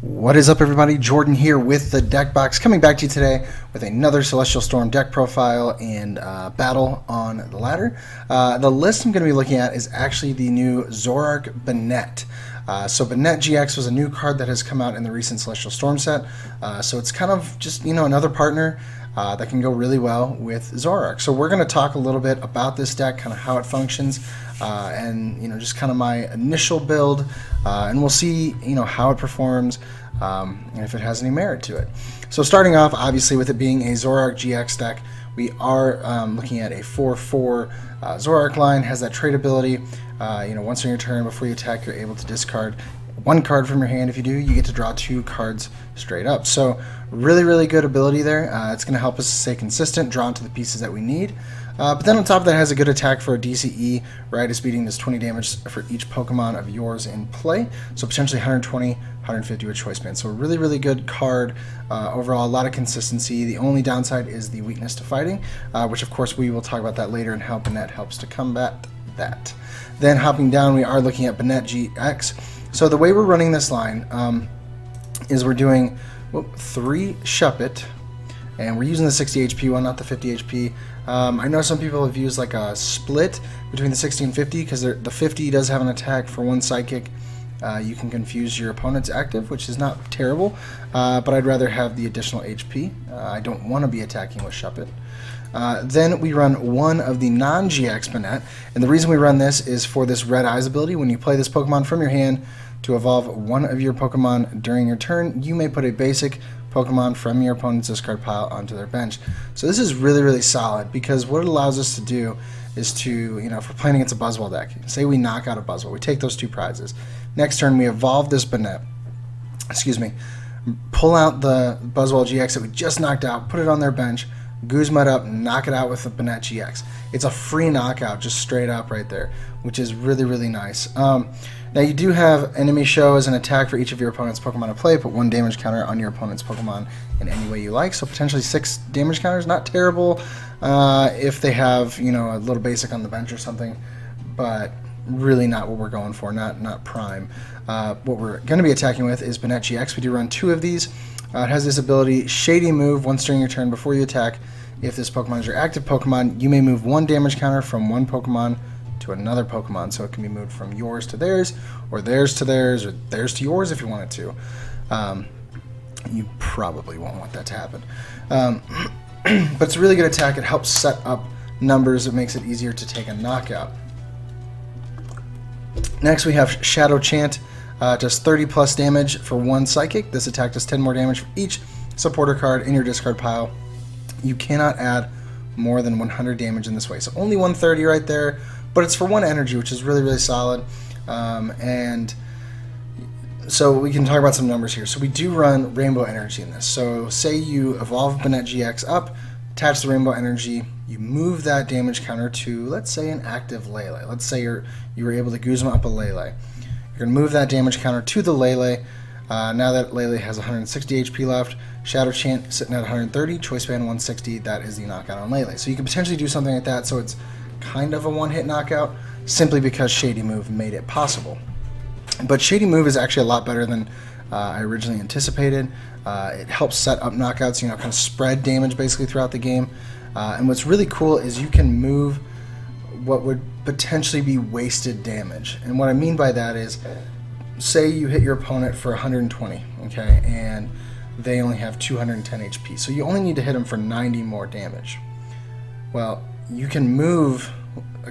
What is up, everybody? Jordan here with the deck box, coming back to you today with another Celestial Storm deck profile and battle on the ladder. The list I'm going to be looking at is actually the new Zoroark Banette. So Banette GX was a new card that has come out in the recent Celestial Storm set. So it's kind of just, another partner that can go really well with Zoroark. So we're going to talk a little bit about this deck, kind of how it functions, and just kind of my initial build, and we'll see how it performs, and if it has any merit to it. So starting off, obviously, with it being a Zoroark GX deck, we are looking at a 4/4 Zoroark line. Has that trait ability. Once on your turn, before you attack, you're able to discard one card from your hand. If you do, you get to draw 2 cards straight up. So really good ability there. It's going to help us stay consistent, draw into the pieces that we need. But then on top of that, it has a good attack for a DCE, right? It's beating this 20 damage for each Pokemon of yours in play. So potentially 120, 150 with Choice Band. So a really good card. Overall, a lot of consistency. The only downside is the weakness to fighting, which of course we will talk about that later and how Banette helps to combat that. Then hopping down, we are looking at Banette GX. So the way we're running this line is we're doing 3 Shuppet, and we're using the 60 HP one, not the 50 HP. I know some people have used like a split between the 60 and 50 because the 50 does have an attack for 1 Psychic. You can confuse your opponent's active, which is not terrible, but I'd rather have the additional HP. I don't want to be attacking with Shuppet. Then we run 1 of the non-GX Banette, and the reason we run this is for this Red Eyes ability. When you play this Pokemon from your hand to evolve 1 of your Pokemon during your turn, you may put a basic Pokemon from your opponent's discard pile onto their bench. So this is really solid, because what it allows us to do is to, if we're playing against a Buzzwole deck, say we knock out a Buzzwole, we take those 2 prizes. Next turn, we evolve this Banette, pull out the Buzzwole GX that we just knocked out, put it on their bench, Guzma it up, knock it out with the Banette GX. It's a free knockout, just straight up right there, which is really nice. Now you do have enemy show as an attack for each of your opponent's Pokemon to play. Put 1 damage counter on your opponent's Pokemon in any way you like. So potentially 6 damage counters, not terrible if they have a little basic on the bench or something, but really not what we're going for, not prime. What we're going to be attacking with is Banette GX. We do run 2 of these. It has this ability, Shady Move. Once during your turn, before you attack, if this Pokemon is your active Pokemon, you may move 1 damage counter from one Pokemon to another Pokemon. So it can be moved from yours to theirs, or theirs to theirs, or theirs to yours if you want it to. You probably won't want that to happen. But it's a really good attack. It helps set up numbers. It makes it easier to take a knockout. Next we have Shadow Chant. Does 30 plus damage for 1 Psychic. This attack does 10 more damage for each supporter card in your discard pile. You cannot add more than 100 damage in this way. So only 130 right there, but it's for 1 energy, which is really solid. And so we can talk about some numbers here. So we do run Rainbow Energy in this. So say you evolve Banette GX up, attach the Rainbow Energy, you move that damage counter to, let's say, an active Lele. Let's say you were able to Guzma up a Lele. You're going to move that damage counter to the Lele. Now that Lele has 160 HP left, Shadow Chant sitting at 130, Choice Band 160, that is the knockout on Lele. So you can potentially do something like that, so it's kind of a one-hit knockout, simply because Shady Move made it possible. But Shady Move is actually a lot better than I originally anticipated. It helps set up knockouts, kind of spread damage basically throughout the game. And what's really cool is you can move what would potentially be wasted damage. And what I mean by that is, say you hit your opponent for 120, okay, and they only have 210 HP. So you only need to hit them for 90 more damage. Well, you can move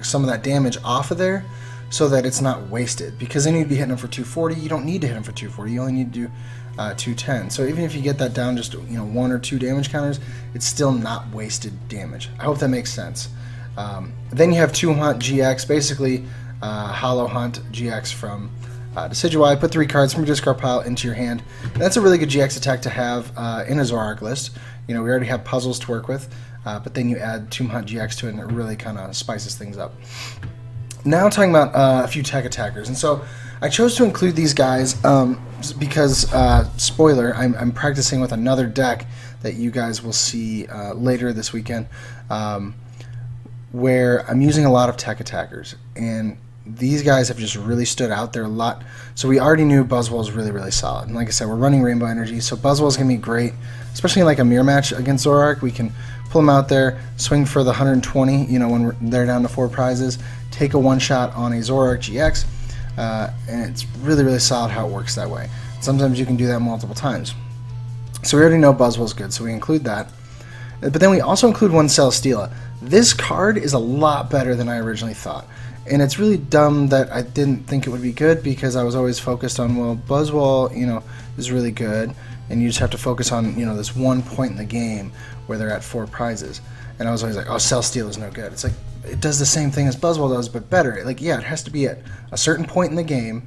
some of that damage off of there so that it's not wasted, because then you'd be hitting them for 240. You don't need to hit them for 240. You only need to do 210. So even if you get that down just 1 or 2 damage counters, it's still not wasted damage. I hope that makes sense. Then you have 2 Hunt GX, basically Hollow Hunt GX from Decidueye. Put 3 cards from your discard pile into your hand. And that's a really good GX attack to have in a Zoroark list. We already have puzzles to work with, but then you add 2 Hunt GX to it, and it really kind of spices things up. Now talking about a few tech attackers, and so I chose to include these guys because, spoiler, I'm practicing with another deck that you guys will see later this weekend, where I'm using a lot of tech attackers. And these guys have just really stood out. They're a lot. So we already knew Buzzwole is really, really solid. And like I said, we're running Rainbow Energy, so Buzzwole is going to be great, especially in like a mirror match against Zoroark. We can pull them out there, swing for the 120, you know, when they're down to 4 prizes, take a one-shot on a Zoroark GX, and it's really, really solid how it works that way. Sometimes you can do that multiple times. So we already know Buzzwole's good, so we include that. But then we also include one Celesteela. This card is a lot better than I originally thought. And it's really dumb that I didn't think it would be good, because I was always focused on, well, Buzzwole, you know, is really good, and you just have to focus on, you know, this one point in the game where they're at 4 prizes. And I was always like, oh, Celesteela is no good. It's like, it does the same thing as Buzzwole does, but better. Like, yeah, it has to be at a certain point in the game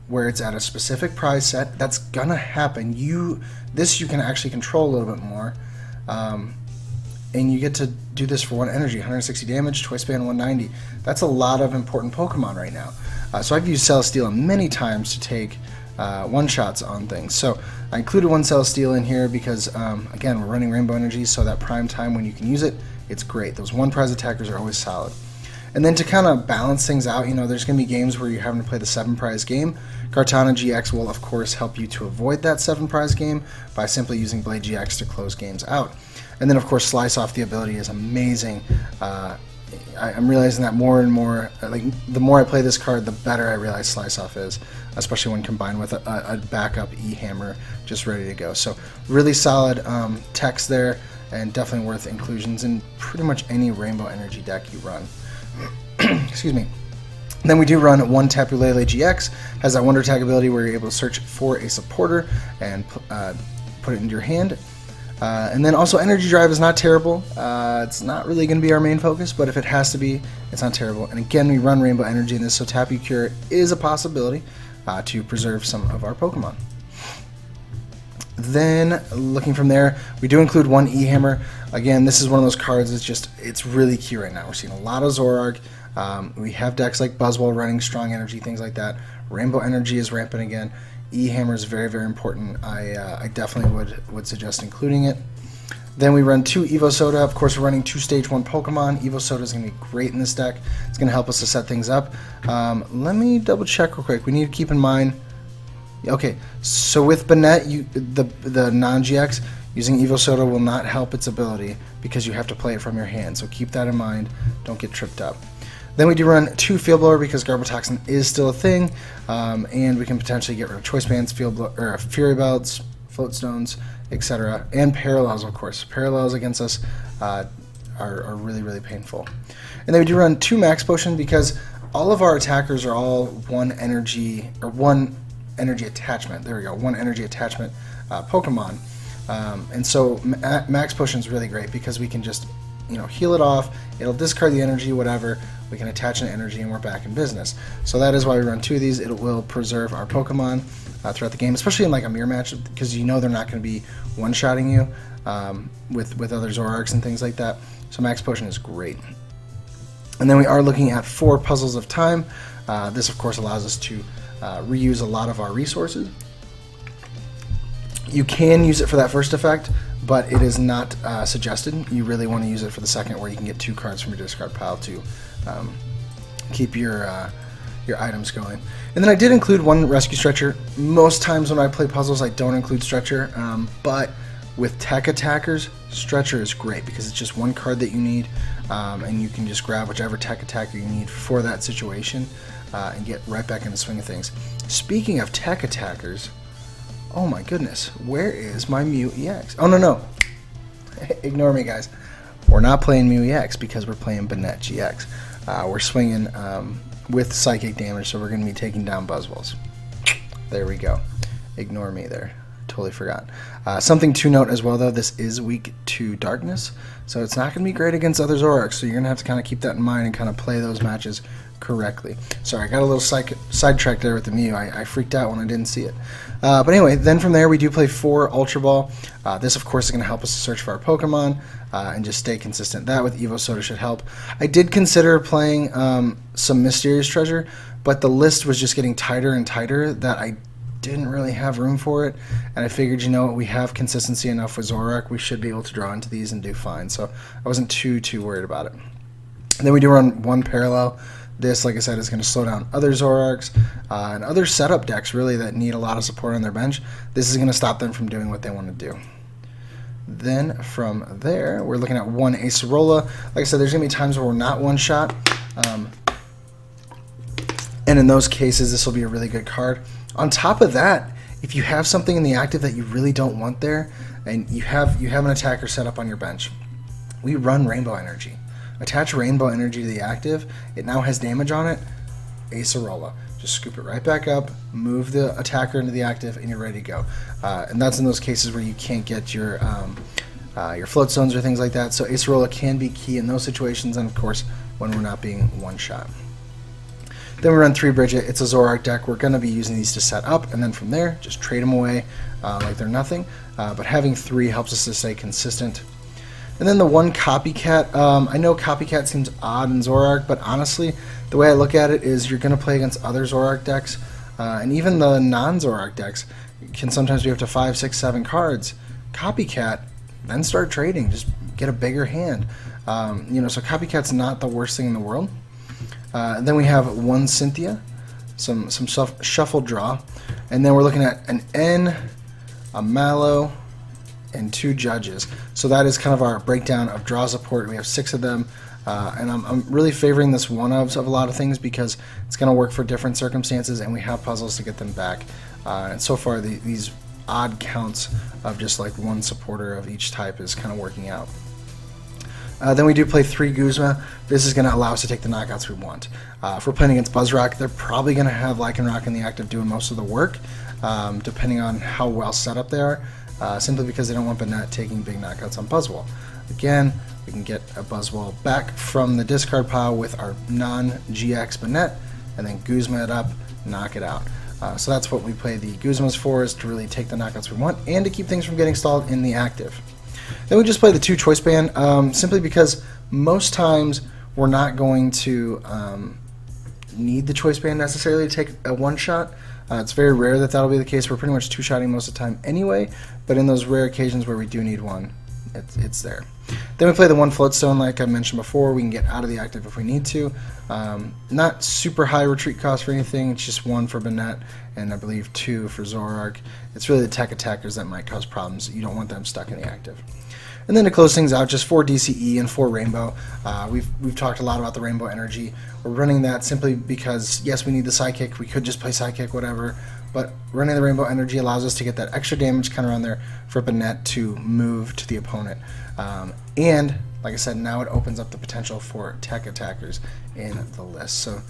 where it's at a specific prize set. That's gonna happen. This you can actually control a little bit more. And you get to do this for 1 energy, 160 damage, choice band 190. That's a lot of important Pokemon right now. So I've used Celesteela many times to take one-shots on things. So I included one Celesteela in here because, again, we're running Rainbow Energy, so that prime time when you can use it, it's great. Those 1-prize attackers are always solid. And then to kind of balance things out, you know, there's going to be games where you're having to play the 7-prize game. Kartana GX will, of course, help you to avoid that 7-prize game by simply using Blade GX to close games out. And then, of course, Slice Off, the ability is amazing. I'm realizing that more and more, like, the more I play this card, the better I realize Slice Off is, especially when combined with a backup E-Hammer just ready to go. So really solid text there, and definitely worth inclusions in pretty much any Rainbow Energy deck you run. Excuse me. Then we do run one Tapu Lele GX, has that Wonder Tag ability where you're able to search for a supporter and put it into your hand. And then also Energy Drive is not terrible. It's not really going to be our main focus, but if it has to be, it's not terrible. And again, we run Rainbow Energy in this, so Tapu Cure is a possibility to preserve some of our Pokemon. Then, looking from there, we do include one E-Hammer. Again, this is one of those cards that's it's really key right now. We're seeing a lot of Zoroark. We have decks like Buzzwole running Strong Energy, things like that. Rainbow Energy is rampant again. E-Hammer is very, very important. I definitely would suggest including it. Then we run 2 Evo Soda. Of course, we're running 2 Stage 1 Pokemon. Evo Soda is going to be great in this deck. It's going to help us to set things up. Let me double check real quick. We need to keep in mind... Okay, so with Banette, the non-GX, using Evo Soda will not help its ability because you have to play it from your hand. So keep that in mind. Don't get tripped up. Then we do run 2 Field Blower because Garbotoxin is still a thing, and we can potentially get rid of Choice Bands, Fury Belts, Float Stones, etc. And Parallels, of course. Parallels against us are really, really painful. And then we do run 2 Max Potion because all of our attackers are all 1 energy attachment. There we go, 1 energy attachment Pokemon. And so Max Potion is really great because we can just, you know, heal it off. It'll discard the energy, whatever. We can attach an energy and we're back in business. So that is why we run 2 of these. It will preserve our Pokemon throughout the game, especially in like a mirror match, because you know they're not going to be one-shotting you with other Zoroarks and things like that. So Max Potion is great. And then we are looking at 4 Puzzles of Time. This, of course, allows us to reuse a lot of our resources. You can use it for that first effect, but it is not suggested. You really want to use it for the second, where you can get 2 cards from your discard pile to keep your items going. And then I did include 1 Rescue Stretcher. Most times when I play puzzles, I don't include Stretcher, but with tech attackers, Stretcher is great because it's just 1 card that you need, and you can just grab whichever tech attacker you need for that situation and get right back in the swing of things. Speaking of tech attackers, oh my goodness, where is my Mew EX? Oh, no. Ignore me, guys. We're not playing Mew EX because we're playing Banette GX. We're swinging with psychic damage, so we're going to be taking down Buzzwoles. There we go. Ignore me there. Totally forgot. Something to note as well, though, this is weak to Darkness, so it's not going to be great against other Zoroarks, so you're going to have to kind of keep that in mind and kind of play those matches correctly. Sorry, I got a little sidetracked there with the Mew. I freaked out when I didn't see it. But anyway, then from there we do play 4 Ultra Ball. This, of course, is going to help us to search for our Pokemon and just stay consistent. That with Evo Soda should help. I did consider playing some Mysterious Treasure, but the list was just getting tighter and tighter that I didn't really have room for it, and I figured, you know what, we have consistency enough with Zoroark, we should be able to draw into these and do fine, so I wasn't too worried about it. And then we do run 1 Parallel. This, like I said, is going to slow down other Zoroarks and other setup decks, really, that need a lot of support on their bench. This is going to stop them from doing what they want to do. Then from there, we're looking at one Acerola. Like I said, there's going to be times where we're not one-shot. And in those cases, this will be a really good card. On top of that, if you have something in the active that you really don't want there, and you have an attacker set up on your bench, we run Rainbow Energy. Attach Rainbow Energy to the active. It now has damage on it. Acerola. Just scoop it right back up, move the attacker into the active, and you're ready to go. And that's in those cases where you can't get your float zones or things like that. So Acerola can be key in those situations, and of course, when we're not being one-shot. Then we run 3 Bridget. It's a Zoroark deck. We're going to be using these to set up, and then from there, just trade them away like they're nothing. But having 3 helps us to stay consistent. And then the one Copycat. I know Copycat seems odd in Zoroark, but honestly, the way I look at it is you're going to play against other Zoroark decks, and even the non-Zoroark decks can sometimes be up to 5, 6, 7 cards. Copycat, then start trading. Just get a bigger hand. So Copycat's not the worst thing in the world. Then we have one Cynthia, some shuffle draw, and then we're looking at an N, a Mallow, and 2 Judges. So that is kind of our breakdown of draw support. We have 6 of them, and I'm really favoring this one-ofs of a lot of things because it's going to work for different circumstances, and we have puzzles to get them back. And so far, these odd counts of just like one supporter of each type is kind of working out. Then we do play 3 Guzma. This is going to allow us to take the knockouts we want. If we're playing against Buzzrock, they're probably going to have Lycanroc in the active doing most of the work, depending on how well set up they are, simply because they don't want Banette taking big knockouts on Buzzwole. Again, we can get a Buzzwole back from the discard pile with our non-GX Banette, and then Guzma it up, knock it out. So that's what we play the Guzmas for, is to really take the knockouts we want, and to keep things from getting stalled in the active. Then we just play the 2 Choice Band, simply because most times we're not going to need the Choice Band necessarily to take a one-shot. It's very rare that that'll be the case. We're pretty much 2-shotting most of the time anyway, but in those rare occasions where we do need one, it's there. Then we play the 1 Floatstone, like I mentioned before. We can get out of the active if we need to. Not super high retreat cost for anything. It's just 1 for Banette, and I believe 2 for Zoroark. It's really the tech attackers that might cause problems. You don't want them stuck in the active. And then to close things out, just 4 DCE and 4 Rainbow. We've talked a lot about the Rainbow Energy. We're running that simply because, yes, we need the Psychic. We could just play Psychic, whatever. But running the Rainbow Energy allows us to get that extra damage kind of around there for Banette to move to the opponent. And, like I said, now it opens up the potential for tech attackers in the list. So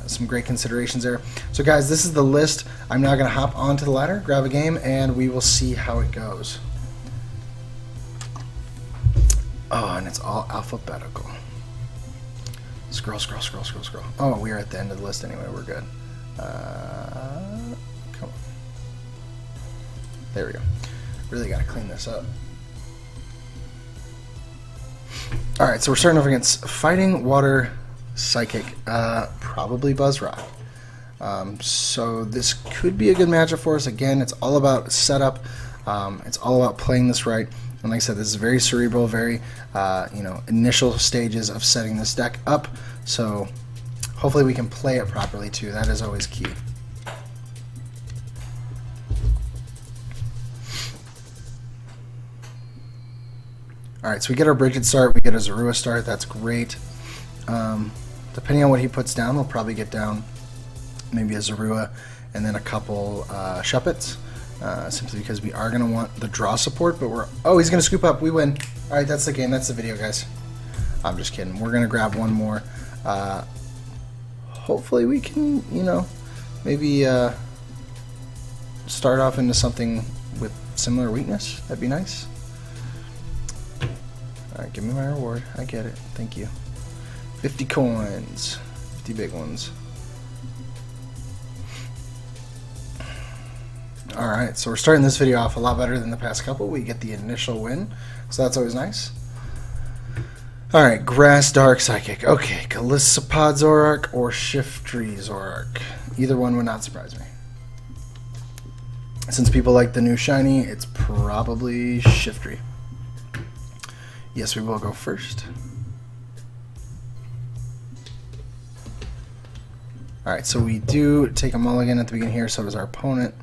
some great considerations there. So, guys, this is the list. I'm now going to hop onto the ladder, grab a game, and we will see how it goes. Oh, and it's all alphabetical. Scroll, scroll, scroll, scroll, scroll. Oh, we are at the end of the list anyway. We're good. Come on. There we go. Really got to clean this up. Alright, so we're starting off against Fighting Water Psychic. Probably Buzzrock. So this could be a good matchup for us. Again, it's all about setup. It's all about playing this right. And like I said, this is very cerebral, very initial stages of setting this deck up. So hopefully we can play it properly too. That is always key. Alright, so we get our Bridget start, we get a Zorua start, that's great. Depending on what he puts down, we'll probably get down maybe a Zorua and then a couple Shuppets. Simply because we are going to want the draw support, but oh, he's going to scoop up. We win. All right, that's the game. That's the video, guys. I'm just kidding. We're going to grab one more. Hopefully we can, maybe start off into something with similar weakness. That'd be nice. All right, give me my reward. I get it. Thank you. 50 coins. 50 big ones. Alright, so we're starting this video off a lot better than the past couple. We get the initial win, so that's always nice. Alright, Grass Dark Psychic. Okay, Galissapod Zoroark or Shiftry Zoroark. Either one would not surprise me. Since people like the new shiny, it's probably Shiftry. Yes, we will go first. Alright, so we do take a mulligan at the beginning here, so does our opponent.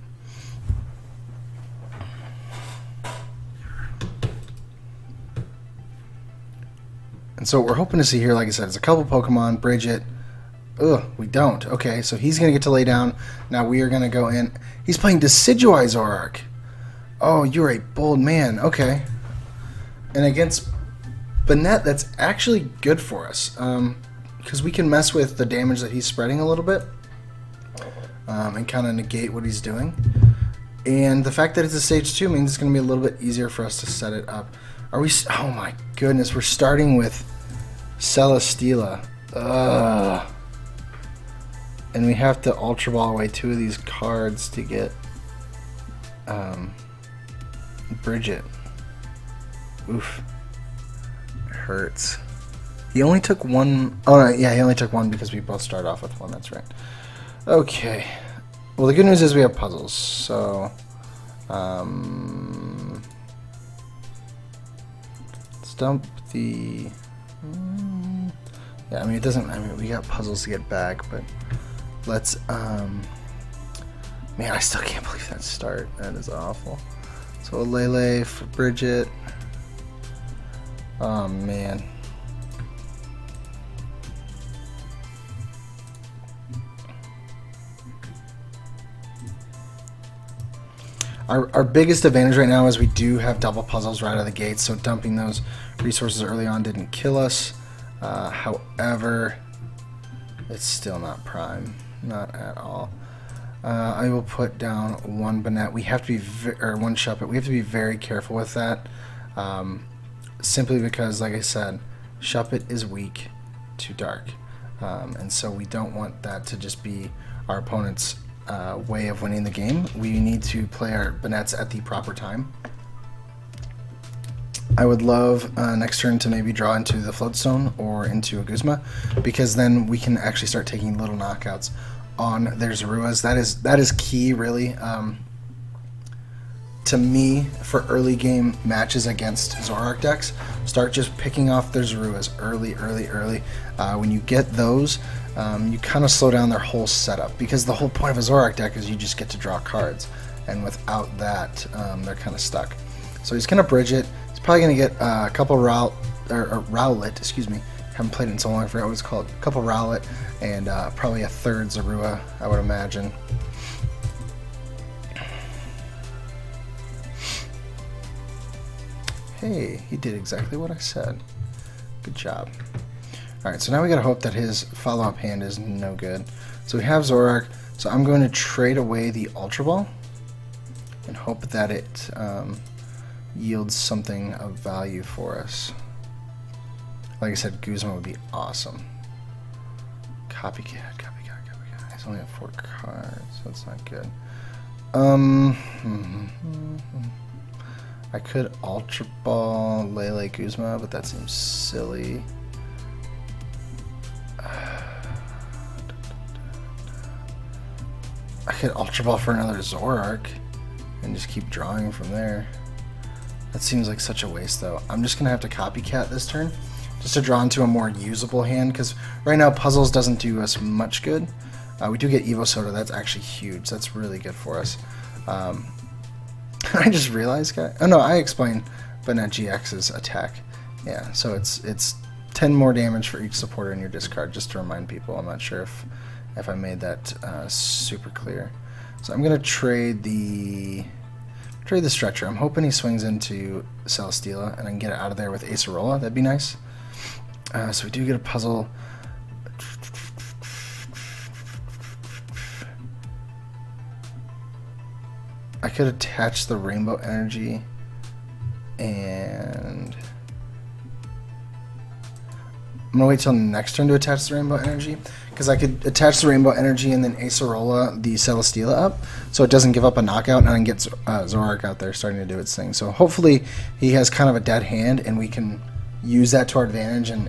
And so what we're hoping to see here, like I said, is a couple Pokemon, bridge it. Ugh, we don't. Okay, so he's going to get to lay down. Now we are going to go in. He's playing Decidueye Zoroark. Oh, you're a bold man. Okay. And against Banette, that's actually good for us. Because we can mess with the damage that he's spreading a little bit. And kind of negate what he's doing. And the fact that it's a stage 2 means it's going to be a little bit easier for us to set it up. Are we... Oh my goodness, we're starting with Celesteela. Ugh. And we have to Ultra Ball away 2 of these cards to get Bridget. Oof. It hurts. He only took 1... Oh, no, yeah, he only took 1 because we both started off with 1. That's right. Okay. Well, the good news is we have puzzles. So, let's dump the... yeah, I mean, it doesn't... I mean, we got puzzles to get back, but... Let's, man, I still can't believe that start. That is awful. So a Lele for Bridget. Oh, man. Our biggest advantage right now is we do have double puzzles right out of the gate, so dumping those resources early on didn't kill us. However, it's still not prime. Not at all. I will put down 1 Banette. We have to be, or 1 Shuppet. We have to be very careful with that. Simply because, like I said, Shuppet is weak to dark. And so we don't want that to just be our opponent's way of winning the game. We need to play our Banettes at the proper time. I would love next turn to maybe draw into the Floatstone or into a Guzma, because then we can actually start taking little knockouts on their Zoruas. That is key, really, to me, for early game matches against Zoroark decks. Start just picking off their Zoruas early. When you get those, you kind of slow down their whole setup, because the whole point of a Zoroark deck is you just get to draw cards, and without that, they're kind of stuck. So he's going to bridge it. He's probably going to get a couple Rowlet, excuse me. Haven't played it in so long, I forgot what it's called. A couple Rowlet, and probably a 3rd Zorua, I would imagine. Hey, he did exactly what I said. Good job. Alright, so now we gotta hope that his follow-up hand is no good. So we have Zoroark, so I'm going to trade away the Ultra Ball and hope that it yields something of value for us. Like I said, Guzma would be awesome. Copycat. He's only have 4 cards, so that's not good. I could Ultra Ball Lele Guzma, but that seems silly. I could Ultra Ball for another Zoroark and just keep drawing from there. That seems like such a waste, though. I'm just going to have to Copycat this turn, just to draw into a more usable hand, because right now Puzzles doesn't do us much good. We do get Evo Soda. That's actually huge. That's really good for us. I just realized, guys. Oh no, I explained Banette GX's attack. Yeah, so it's 10 more damage for each supporter in your discard, just to remind people. I'm not sure if I made that super clear. So I'm gonna trade the Stretcher. I'm hoping he swings into Celesteela and I can get it out of there with Acerola. That'd be nice. So we do get a puzzle. I could attach the Rainbow Energy and I'm gonna wait till next turn to attach the Rainbow Energy, because I could attach the Rainbow Energy and then Acerola the Celesteela up, so it doesn't give up a knockout, and I can get Zoroark out there starting to do its thing. So hopefully he has kind of a dead hand, and we can use that to our advantage and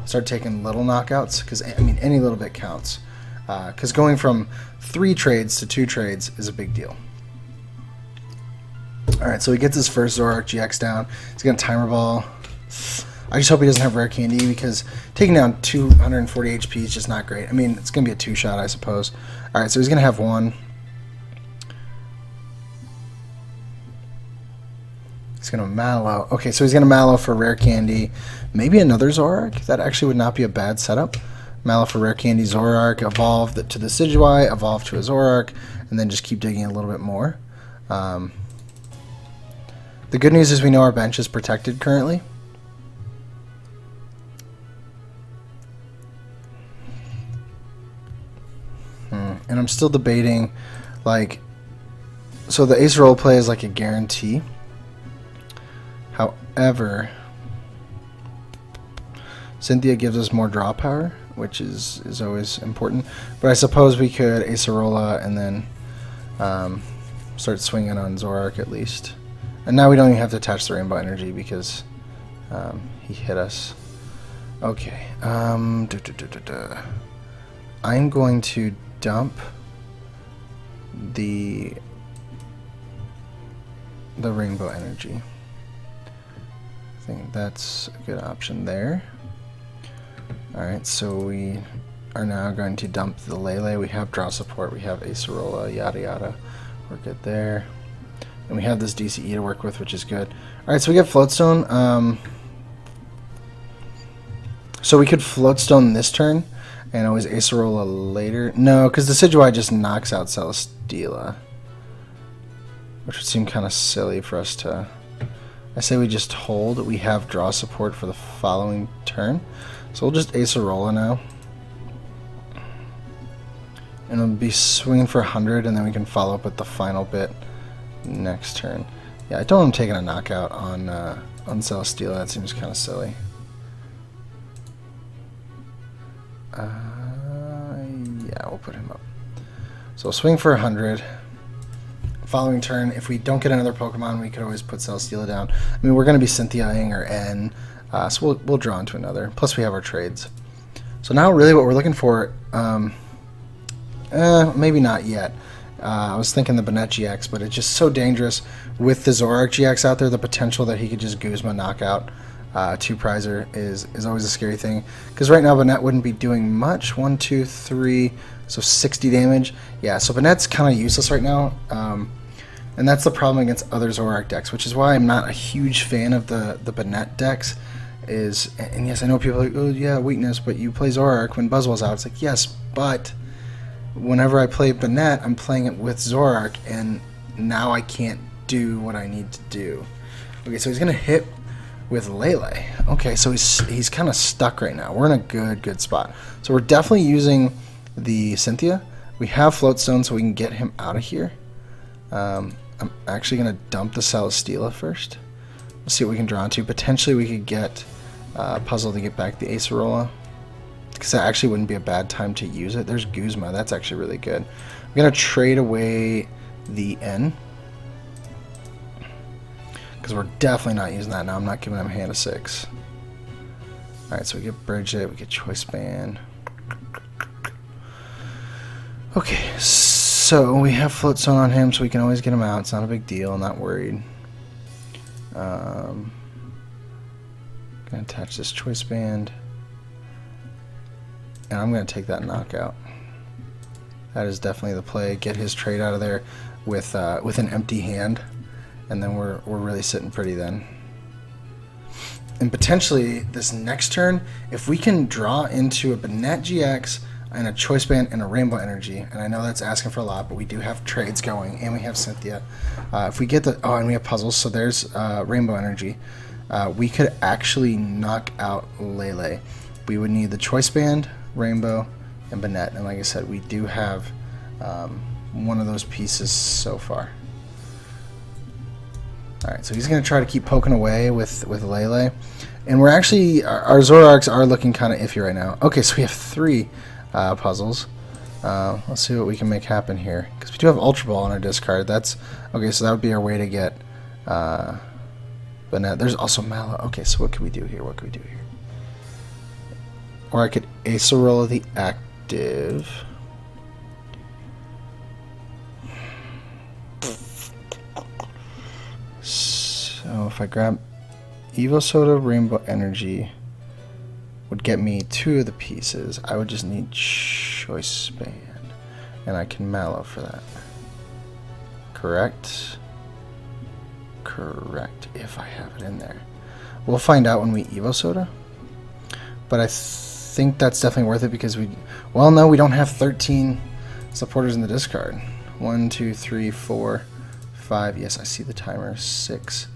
start taking little knockouts, because I mean any little bit counts. Because going from 3 trades to 2 trades is a big deal. Alright, so he gets his first Zoroark GX down. He's going to Timer Ball. I just hope he doesn't have rare candy, because taking down 240 HP is just not great. I mean, it's going to be a 2-shot, I suppose. Alright, so he's going to have 1. He's going to Mallow. Okay, so he's going to Mallow for rare candy. Maybe another Zoroark? That actually would not be a bad setup. Mallow for rare candy, Zoroark, evolve to the Decidueye, evolve to a Zoroark, and then just keep digging a little bit more. The good news is we know our bench is protected currently. And I'm still debating, like, so the Ace role play is like a guarantee. However, Cynthia gives us more draw power, which is always important. But I suppose we could Acerola and then start swinging on Zoroark at least. And now we don't even have to attach the Rainbow Energy because he hit us. Okay. I'm going to dump the Rainbow Energy. I think that's a good option there. Alright, so we are now going to dump the Lele. We have draw support, we have Acerola, yada yada. We're good there. And we have this DCE to work with, which is good. Alright, so we get Floatstone. So we could Floatstone this turn and always Acerola later. No, because the Decidueye just knocks out Celesteela, which would seem kind of silly for us to... I say we just hold. We have draw support for the following turn. So we'll just Acerola now. And it'll be swinging for 100, and then we can follow up with the final bit next turn. Yeah, I don't want him taking a knockout on Celesteela. That seems kind of silly. Yeah, we'll put him up. So we'll swing for 100. Following turn, if we don't get another Pokemon, we could always put Celesteela down. I mean, we're going to be Cynthiaing or N, so we'll draw into another. Plus, we have our trades. So now, really, what we're looking for, maybe not yet. I was thinking the Banette GX, but it's just so dangerous with the Zoroark GX out there. The potential that he could just Guzma knockout 2-prizer is always a scary thing. Because right now, Banette wouldn't be doing much. 1, 2, 3, so 60 damage. Yeah, so Banette's kind of useless right now. And that's the problem against other Zoroark decks, which is why I'm not a huge fan of the Banette decks. And yes, I know people are like, oh yeah, weakness, but you play Zoroark when Buzzwell's out. It's like, yes, but whenever I play Banette, I'm playing it with Zoroark, and now I can't do what I need to do. Okay, so he's going to hit with Lele. Okay, so he's kind of stuck right now. We're in a good spot. So we're definitely using the Cynthia. We have Floatstone, so we can get him out of here. I'm actually going to dump the Celesteela first. Let's see what we can draw into. Potentially we could get Puzzle to get back the Acerola, because that actually wouldn't be a bad time to use it. There's Guzma. That's actually really good. I'm going to trade away the N, because we're definitely not using that now. I'm not giving him a hand of 6. Alright, so we get Bridget, we get Choice Band. Okay, so we have Floatstone on him, so we can always get him out. It's not a big deal. I'm not worried. Gonna attach this Choice Band, and I'm gonna take that knockout. That is definitely the play. Get his trade out of there with an empty hand, and then we're really sitting pretty then. And potentially this next turn, if we can draw into a Banette GX and a Choice Band and a Rainbow Energy, and I know that's asking for a lot, but we do have trades going, and we have Cynthia. If we get the and we have puzzles, so there's Rainbow Energy. We could actually knock out Lele. We would need the Choice Band, Rainbow, and Banette, and like I said, we do have one of those pieces so far. Alright, so he's going to try to keep poking away with Lele, and we're actually, our Zoroarks are looking kind of iffy right now. Okay, so we have 3 puzzles. Let's see what we can make happen here, because we do have Ultra Ball on our discard. That's okay, so that would be our way to get Banette. There's also Mallow. Okay, so what can we do here? What can we do here? Or I could Acerola the active. So if I grab, Evo Soda, Rainbow Energy would get me 2 of the pieces. I would just need Choice Band, and I can Mallow for that. Correct? Correct, if I have it in there. We'll find out when we Evo Soda, but I think that's definitely worth it because well, no, we don't have 13 supporters in the discard. 1, 2, 3, 4, 5. Yes, I see the timer. 6.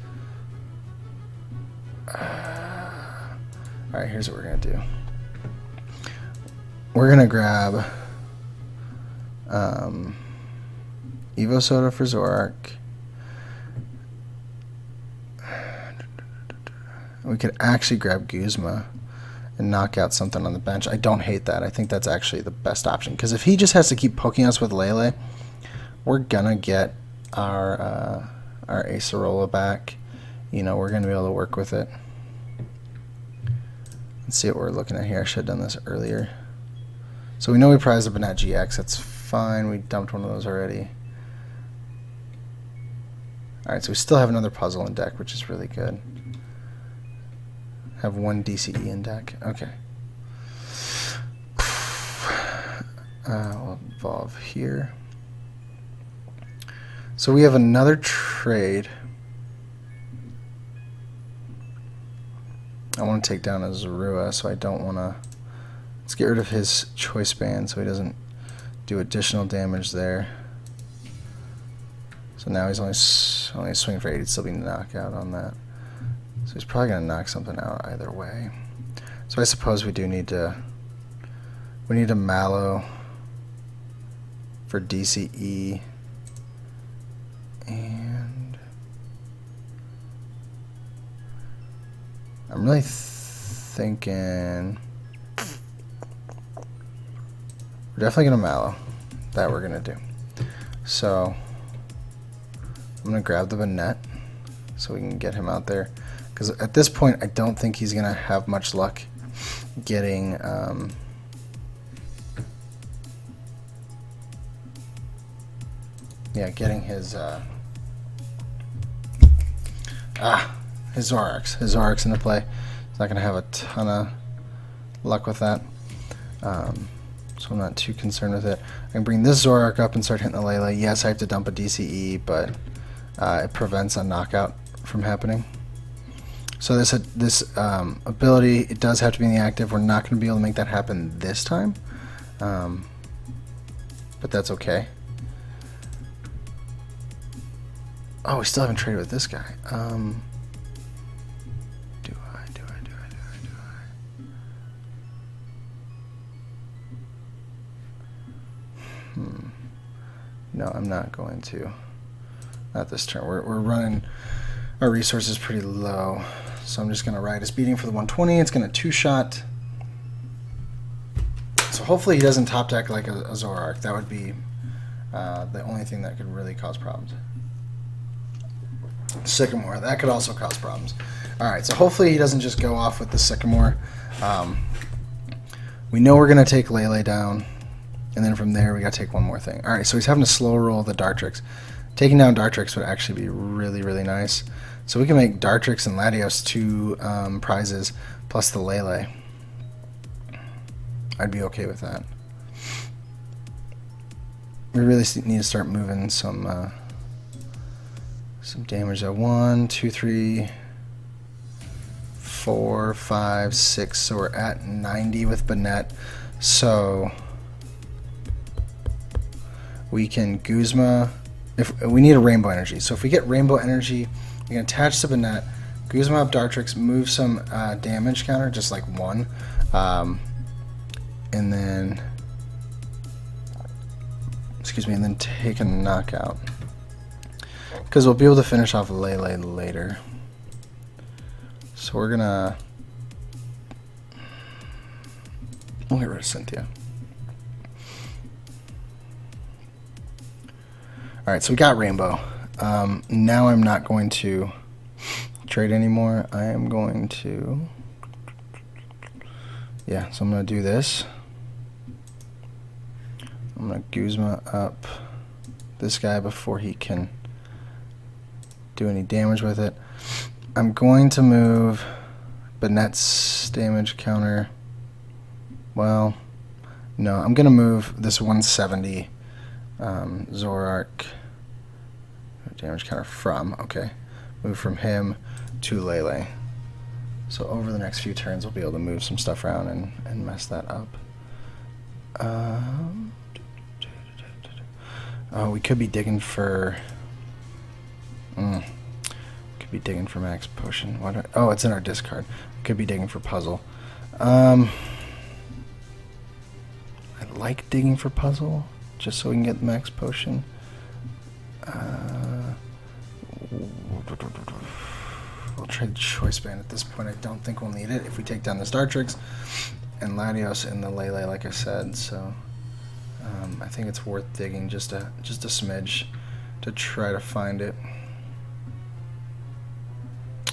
Alright, here's what we're going to do. We're going to grab Evo Soda for Zoroark. We could actually grab Guzma and knock out something on the bench. I don't hate that. I think that's actually the best option. Because if he just has to keep poking us with Lele, we're going to get our Acerola back. You know, we're going to be able to work with it. Let's see what we're looking at here. I should have done this earlier. So we know we prized a Banette GX. That's fine. We dumped one of those already. Alright, so we still have another puzzle in deck, which is really good. Have 1 DCE in deck. Okay. We'll evolve here. So we have another trade. I want to take down a Zorua, so I don't want to... Let's get rid of his Choice Band so he doesn't do additional damage there. So now he's only swinging for 8. He'd still be knockout on that. So he's probably going to knock something out either way. So I suppose we do need to... We need a Mallow for DCE. And... I'm really thinking... We're definitely going to Mallow. That we're going to do. So... I'm going to grab the Banette so we can get him out there. Because at this point, I don't think he's going to have much luck getting... getting his... his Zoroarks. His Zoroarks into play. He's not going to have a ton of luck with that. So I'm not too concerned with it. I can bring this Zoroark up and start hitting the Lele. Yes, I have to dump a DCE, but it prevents a knockout from happening. So this ability, it does have to be in the active. We're not going to be able to make that happen this time. But that's okay. Oh, we still haven't traded with this guy. Do I? No, I'm not going to. Not this turn. We're running our resources pretty low. So I'm just going to ride his beating for the 120. It's going to 2-shot. So hopefully he doesn't top deck like a Zoroark. That would be the only thing that could really cause problems. Sycamore. That could also cause problems. Alright, so hopefully he doesn't just go off with the Sycamore. We know we're going to take Lele down. And then from there we got to take one more thing. Alright, so he's having to slow roll the Dartrix. Taking down Dartrix would actually be really, really nice. So we can make Dartrix and Latios 2 prizes plus the Lele. I'd be okay with that. We really need to start moving some damage. 1, 2, 3, 4, 5, 6. So we're at 90 with Banette. So we can Guzma. If we need a Rainbow Energy, so if we get Rainbow Energy, we can attach to Banette, Guzma up Dartrix, move some damage counter, just like 1, and then, and then take a knockout, because we'll be able to finish off Lele later. So we'll get rid of Cynthia. Alright, so we got Rainbow. Now I'm not going to trade anymore. I am going to... Yeah, so I'm going to do this. I'm going to Guzma up this guy before he can do any damage with it. I'm going to move Banette's damage counter. Well, no, I'm going to move this 170 Zoroark damage counter from, okay, move from him to Lele. So over the next few turns, we'll be able to move some stuff around and mess that up. Oh, we could be digging for... could be digging for max potion. Oh, it's in our discard. We could be digging for puzzle. I like digging for puzzle, just so we can get the max potion. We'll trade choice band at this point. I don't think we'll need it if we take down the Dartrix and Latios and the Lele, like I said. So I think it's worth digging just a smidge to try to find it.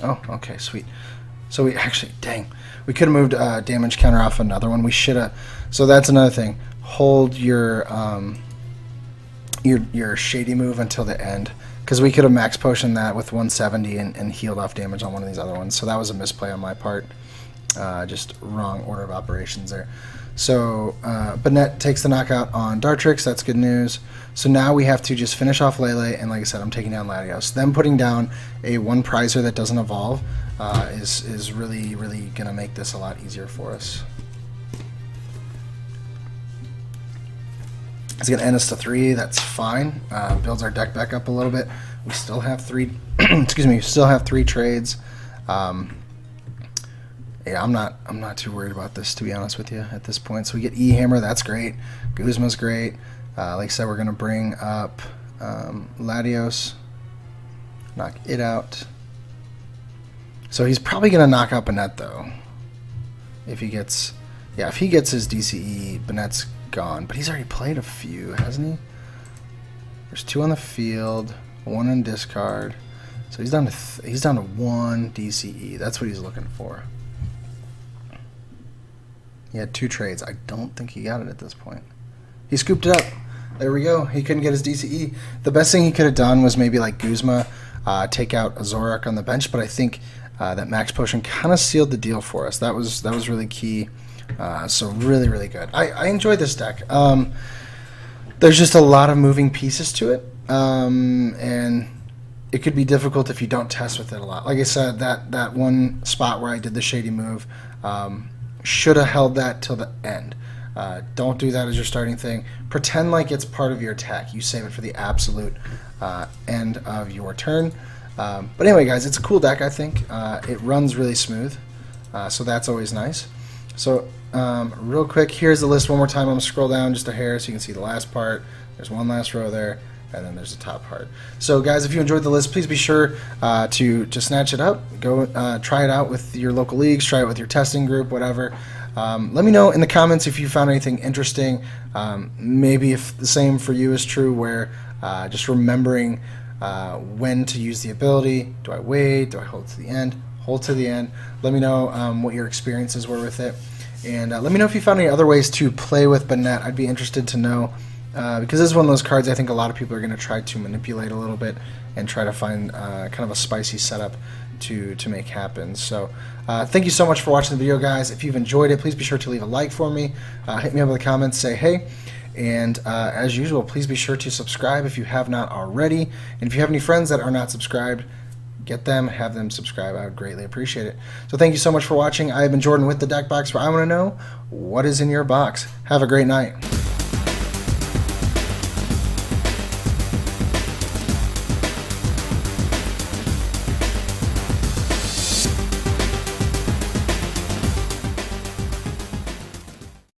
Oh, okay, sweet. So we actually, dang, we could have moved damage counter off another one. We should have. So that's another thing. Hold your shady move until the end, because we could have max potioned that with 170 and healed off damage on one of these other ones. So that was a misplay on my part. Just wrong order of operations there. So Banette takes the knockout on Dartrix. That's good news. So now we have to just finish off Lele, and like I said, I'm taking down Latios. Them putting down a one prizer that doesn't evolve is really, really going to make this a lot easier for us. It's going to end us to 3. That's fine. Builds our deck back up a little bit. We still have 3. Excuse me. We still have 3 trades. Yeah, I'm not too worried about this, to be honest with you, at this point. So we get E-Hammer. That's great. Guzma's great. Like I said, we're going to bring up Latios. Knock it out. So he's probably going to knock out Banette, though. If he gets... Yeah, if he gets his DCE, Banette's gone. But he's already played a few, hasn't he? There's 2 on the field, 1 in discard. So he's down to 1 DCE. That's what he's looking for. He had 2 trades. I don't think he got it at this point. He scooped it up. There we go. He couldn't get his DCE. The best thing he could have done was maybe like Guzma, take out a Zoroark on the bench, but I think that max potion kind of sealed the deal for us. That was really key. So really, really good. I enjoyed this deck. There's just a lot of moving pieces to it, and it could be difficult if you don't test with it a lot. Like I said, that one spot where I did the shady move, should have held that till the end. Don't do that as your starting thing. Pretend like it's part of your attack. You save it for the absolute end of your turn. But anyway, guys, it's a cool deck, I think. It runs really smooth, so that's always nice. So real quick, here's the list one more time. I'm going to scroll down just a hair so you can see the last part. There's one last row there, and then there's the top part. So guys, if you enjoyed the list, please be sure to snatch it up. Go try it out with your local leagues, try it with your testing group, whatever. Let me know in the comments if you found anything interesting. Maybe if the same for you is true, where just remembering when to use the ability. Do I wait? Do I hold to the end? Hold to the end. Let me know what your experiences were with it. And let me know if you found any other ways to play with Banette. I'd be interested to know, because this is one of those cards I think a lot of people are going to try to manipulate a little bit and try to find kind of a spicy setup to make happen. So thank you so much for watching the video, guys. If you've enjoyed it, please be sure to leave a like for me. Hit me up in the comments, say hey. And as usual, please be sure to subscribe if you have not already. And if you have any friends that are not subscribed, get them, have them subscribe. I would greatly appreciate it. So thank you so much for watching. I have been Jordan with the Deck Box, where I want to know what is in your box. Have a great night.